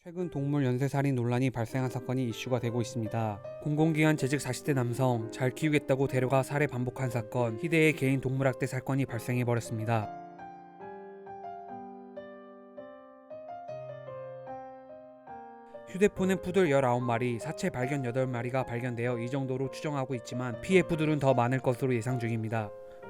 최근 동물 연쇄살인 논란이 발생한 사건이 이슈가 되고 있습니다. 공공기관 재직 40대 남성 잘 키우겠다고 데려가 살해 반복한 사건, 희대의 개인 동물학대 사건이 발생해버렸습니다. 휴대폰엔 푸들 19마리, 사체 발견 8마리가 발견되어 이 정도로 추정하고 있지만 피해 푸들은 더 많을 것으로 예상 중입니다.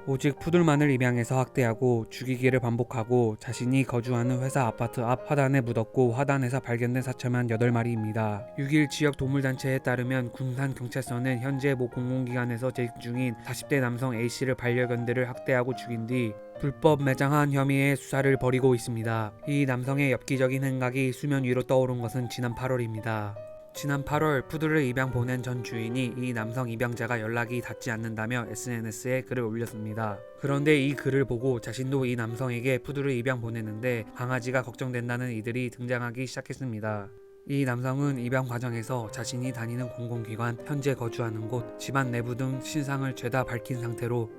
오직 푸들만을 입양해서 학대하고 죽이기를 반복하고 자신이 거주하는 회사 아파트 앞 화단에 묻었고 화단에서 발견된 사체만 8마리입니다. 6일 지역 동물단체에 따르면 군산경찰서는 현재 모 공공기관에서 재직 중인 40대 남성 A씨를 반려견들을 학대하고 죽인 뒤 불법 매장한 혐의의 수사를 벌이고 있습니다. 이 남성의 엽기적인 행각이 수면 위로 떠오른 것은 지난 8월입니다. 지난 8월 푸들을 입양 보낸 전 주인이 이 남성 입양자가 연락이 닿지 않는다며 SNS에 글을 올렸습니다. 그런데 이 글을 보고 자신도 이 남성에게 푸들을 입양 보냈는데 강아지가 걱정된다는 이들이 등장하기 시작했습니다. 이 남성은 입양 과정에서 자신이 다니는 공공기관, 현재 거주하는 곳, 집안 내부 등 신상을 죄다 밝힌 상태로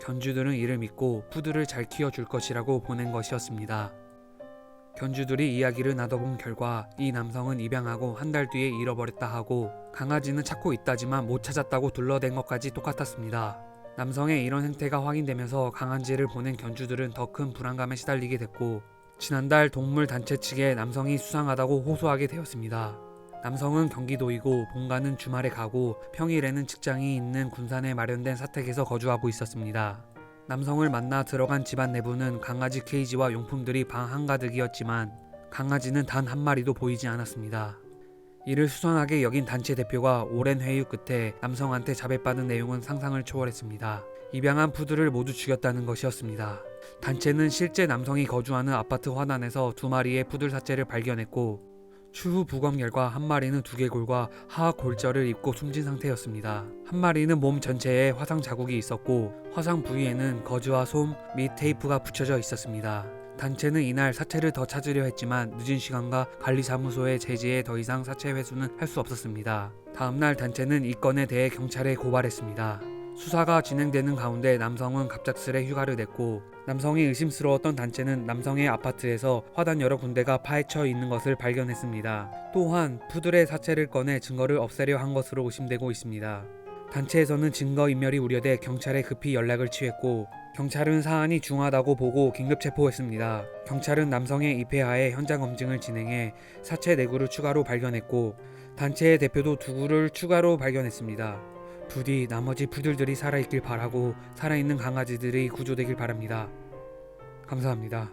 견주들은 이를 믿고 푸들을 잘 키워줄 것이라고 보낸 것이었습니다. 견주들이 이야기를 나눠본 결과 이 남성은 입양하고 한 달 뒤에 잃어버렸다 하고 강아지는 찾고 있다지만 못 찾았다고 둘러댄 것까지 똑같았습니다. 남성의 이런 행태가 확인되면서 강아지를 보낸 견주들은 더 큰 불안감에 시달리게 됐고 지난달 동물단체 측에 남성이 수상하다고 호소하게 되었습니다. 남성은 경기도이고 본가는 주말에 가고 평일에는 직장이 있는 군산에 마련된 사택에서 거주하고 있었습니다. 남성을 만나 들어간 집안 내부는 강아지 케이지와 용품들이 방 한가득이었지만 강아지는 단 한 마리도 보이지 않았습니다. 이를 수상하게 여긴 단체 대표가 오랜 회의 끝에 남성한테 자백받은 내용은 상상을 초월했습니다. 입양한 푸들을 모두 죽였다는 것이었습니다. 단체는 실제 남성이 거주하는 아파트 화단에서 2마리의 푸들 사체를 발견했고 추후 부검 결과 한 마리는 두개골과 하악 골절을 입고 숨진 상태였습니다. 한 마리는 몸 전체에 화상 자국이 있었고 화상 부위에는 거즈와 솜 및 테이프가 붙여져 있었습니다. 단체는 이날 사체를 더 찾으려 했지만 늦은 시간과 관리사무소의 제지에 더 이상 사체 회수는 할 수 없었습니다. 다음날 단체는 이 건에 대해 경찰에 고발했습니다. 수사가 진행되는 가운데 남성은 갑작스레 휴가를 냈고 남성이 의심스러웠던 단체는 남성의 아파트에서 화단 여러 군데가 파헤쳐 있는 것을 발견했습니다. 또한 푸들의 사체를 꺼내 증거를 없애려 한 것으로 의심되고 있습니다. 단체에서는 증거인멸이 우려돼 경찰에 급히 연락을 취했고 경찰은 사안이 중하다고 보고 긴급 체포했습니다. 경찰은 남성의 입회하에 현장 검증을 진행해 사체 4구를 추가로 발견했고 단체의 대표도 2구를 추가로 발견했습니다. 부디 나머지 푸들들이 살아있길 바라고 살아있는 강아지들이 구조되길 바랍니다. 감사합니다.